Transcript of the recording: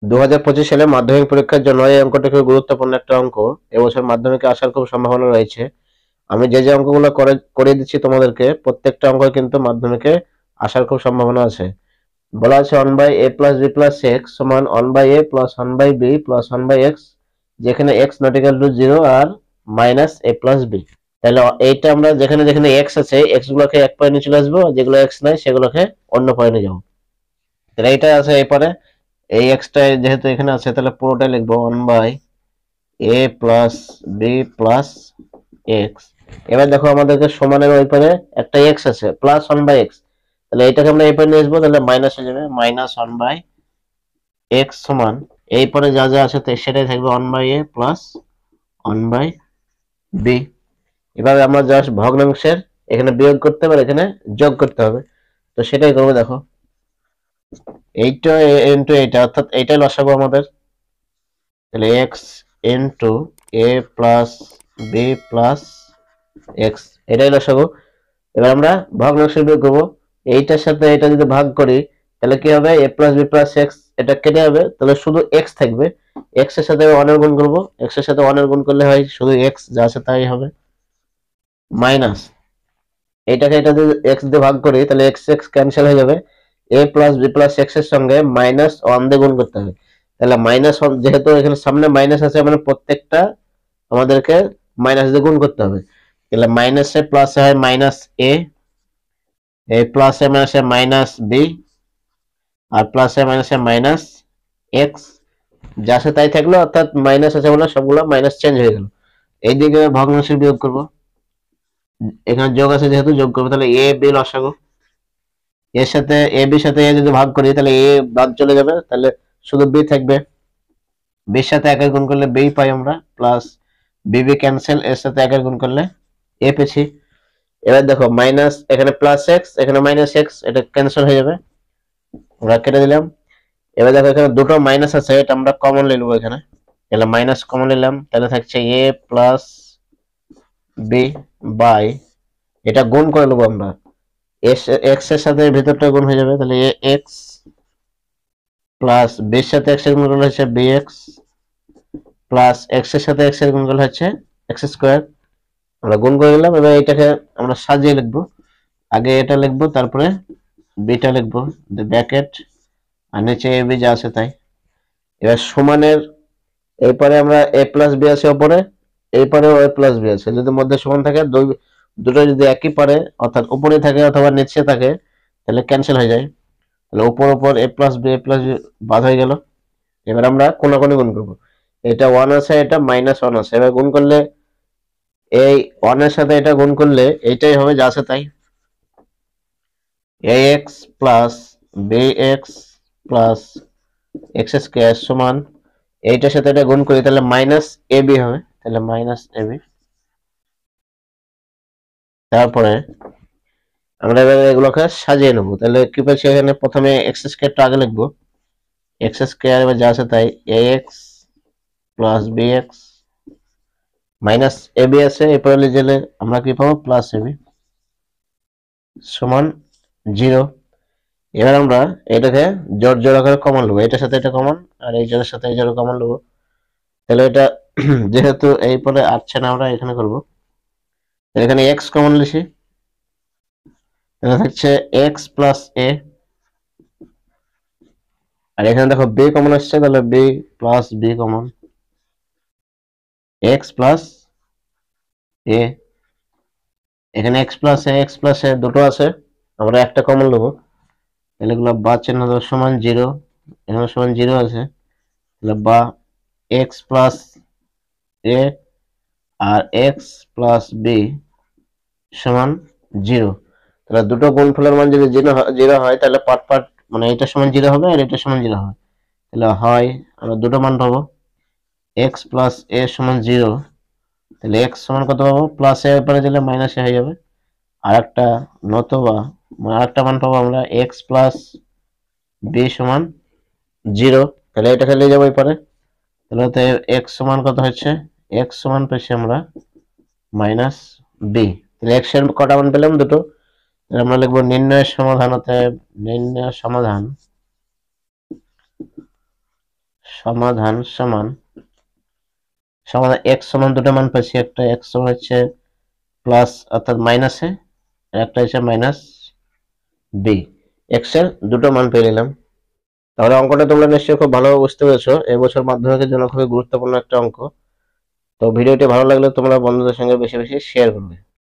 2025 সালে মাধ্যমিক পরীক্ষার জন্য এই অঙ্কটা খুব গুরুত্বপূর্ণ একটা অঙ্ক। এবছর মাধ্যমিকে আসার খুব সম্ভাবনা রয়েছে। আমি যে অঙ্কগুলো করে দিচ্ছি তোমাদেরকে, প্রত্যেকটা অঙ্ক কিন্তু মাধ্যমিকে আসার খুব সম্ভাবনা আছে। বলা আছে 1/a plus b plus x সমান 1/a plus 1/b plus 1/x, যেখানে x নট ইকুয়াল টু 0 আর মাইনাস a প্লাস b। তাহলে এইটা আমরা যেখানে যেখানে x আছে x গুলোকে এক পয়েন্টে চলে আসবো, আর যেগুলো x নাই সেগুলোকে অন্য পয়েন্টে যাবো। তাহলে এইটা আছে এরপরে এই এক্সটা যেহেতু এখানে আছে তাহলে পুরোটাই লিখবো 1/a plus b plus x। এবার দেখো আমাদেরকে সমানের ওই পারে একটা x আছে প্লাস 1/x, তাহলে এটাকে আমরা এই পারে নিয়ে আসবো, তাহলে মাইনাস হয়ে যাবে মাইনাস 1/x সমান এই পরে যা যা আছে সেটাই থাকবে 1/a প্লাস 1/b। এভাবে আমরা জাস্ট ভগ্নাংশের এখানে বিয়োগ করতে হবে, এখানে যোগ করতে হবে, তো সেটাই করবো। দেখো এইটা ইন্টু এইটা, অর্থাৎ এইটাই লসাগু আমাদের। তাহলে এক্স ইন্টু এ প্লাস বি প্লাস এক্স, এটাই লসাগু। এবার আমরা ভগ্নাংশের বিয়োগ করবো। এইটার সাথে এটা যদি ভাগ করি তাহলে কি হবে, এ প্লাস বি প্লাস এক্স এটা কেটে যাবে, তাহলে শুধু এক্স থাকবে। এক্স এর সাথে ওয়ানের গুণ করবো, এক্স এর সাথে ওয়ানের গুণ করলে হয় শুধু এক্স, যা আছে তাই হবে। মাইনাস এইটাকে এটা যদি এক্স দিয়ে ভাগ করি তাহলে এক্স এক্স ক্যান্সেল হয়ে যাবে, এ প্লাস বি প্লাস এক্স এর সঙ্গে মাইনাস ওয়ান দিয়ে গুণ করতে হবে। তাহলে মাইনাস ওয়ান, যেহেতু এখানে সামনে মাইনাস আছে মানে প্রত্যেকটা আমাদেরকে মাইনাস দিয়ে গুণ করতে হবে। তাহলে মাইনাসে প্লাসে হয় মাইনাস এ, এই প্লাসে মাইনাসে মাইনাস বি, আর প্লাসে মাইনাসে মাইনাস এক্স, যা আছে তাই থাকলো, অর্থাৎ মাইনাস আছে বলে সবগুলো মাইনাস চেঞ্জ হয়ে গেল। এইদিকে ভগ্নাংশের বিয়োগ করবো, এখানে যোগ আছে যেহেতু যোগ করবো, তাহলে এ বি লসাগু। এর সাথে এ বির সাথে এ যদি ভাগ করি তাহলে এ বাদ চলে যাবে, তাহলে শুধু বি থাকবে। বির সাথে একের গুণ করলে বি পাই আমরা, প্লাস বিবি ক্যান্সেল, এর সাথে একের গুণ করলে এ পেছি। এবার দেখো মাইনাস এখানে প্লাস এক্স এখানে মাইনাস এক্স, এটা ক্যান্সেল হয়ে যাবে, আমরা কেটে দিলাম। এবার দেখো এখানে দুটো মাইনাস আছে, এটা আমরা কমন নিয়ে এখানে, তাহলে মাইনাস কমন নিলাম, তাহলে থাকছে এ প্লাস বি বাই, এটা গুণ করে নেবো আমরা, এক্স এর সাথে ভিতরটা গুণ হয়ে যাবে, তাহলে এ এক্স প্লাস বির সাথে এক্স এর গুণ করলে হচ্ছে বি এক্স, প্লাস এক্স এর সাথে এক্স এর গুণ করলে হচ্ছে এক্স স্কোয়ার। আমরা গুণ করে নিলাম। এবার এটাকে আমরা সাজিয়ে লিখবো, আগে এটা লিখবো তারপরে বিটা লিখবো, ব্র্যাকেট আর নিচে এ বি যা আছে তাই। এবার সমানের এরপরে আমরা এ প্লাস বি আছে ওপরে, এরপরেও এ প্লাস বি আছে, যদি মধ্যে সমান থাকে দুটো যদি একই পারে অর্থাৎ উপরে থাকে অথবা নিচে থাকে তাহলে ক্যান্সেল হয়ে যায়, তাহলে উপর উপর এ প্লাস বি বাদ হয়ে গেল। এবার আমরা কোনাকুনি গুণ করবো, এটা ওয়ান আছে এটা মাইনাস ওয়ান আছে, এবার গুণ করলে এই ওয়ানের সাথে এটা গুণ করলে এইটাই হবে যা আছে তাই, A X plus B X plus X square সমান এইটার সাথে এটা গুণ করি তাহলে মাইনাস এ বি হবে, তাহলে মাইনাস এ বি। তারপরে আমরা এবার এগুলোকে সাজিয়ে নেবো, তাহলে কি পাচ্ছি এখানে প্রথমে এক্স স্কোয়ারটা আগে লিখবো, এক্স স্কোয়ার এবার যা আছে তাই A X plus B X minus A B আছে, এরপরে লিখলে আমরা কি পাবো প্লাস এ বি সমান 0। এবার আমরা এটাকে জোড় জোড় আকারে কমন নেবো, এটার সাথে এটা কমন আর এই জোড়ের সাথে এই জোড় কমন নেবো, তাহলে এটা যেহেতু এই পরে আসছে না আমরা এখানে করবো, এখানে এক্স কমন লিখি, এটা থাকছে এক্স প্লাস এ, আর এখানে দেখো বি কমন আসছে তাহলে B plus B common, X plus A, এখানে এক্স প্লাস এ দুটো আছে, আমরা একটা কমন নেবো, তাহলে এগুলো বা চিহ্ন সমান 0, এখানে সমান 0 আছে, তাহলে বা এক্স প্লাস এ আর এক্স প্লাস বি সমান 0। তাহলে দুটো গুণফলের মান যদি 0 হয় তাহলে পার্ট পার্ট মানে এটা সমান 0 হবে আর এটা সমান 0 হবে, তাহলে হয় আমরা দুটো মান পাবো, এক্স প্লাস এ সমান 0, তাহলে এক্স সমান কত পাবো প্লাস এর পরে দিলে মাইনাস এ হয়ে যাবে, আর একটা নতবা আর একটা মান পাবো আমরা এক্স প্লাস বি সমান 0, তাহলে এটা খেলে যাবো এরপরে, তাহলে এক্স সমান কত হচ্ছে, এক্স সমান পেয়েছি আমরা মাইনাস বি, তাহলে এক্স এর কটা মান পেলাম দুটো, আমরা লিখবো নির্ণয়ের সমাধান, অতএব নির্ণয় সমাধান সমাধান সমাধান x সমান দুটো মান পাচ্ছি, একটা x সমান হচ্ছে প্লাস অর্থাৎ মাইনাসে, আর একটা হচ্ছে মাইনাস বি। x এর দুটো মান পেয়ে নিলাম। তাহলে অঙ্কটা তোমরা নিশ্চয়ই খুব ভালোভাবে বুঝতে পেরেছো, এবছর মাধ্যমিকের জন্য খুবই গুরুত্বপূর্ণ একটা অঙ্ক। তো ভিডিওটি ভালো লাগলে তোমরা বন্ধুদের সঙ্গে বেশি বেশি শেয়ার করবে।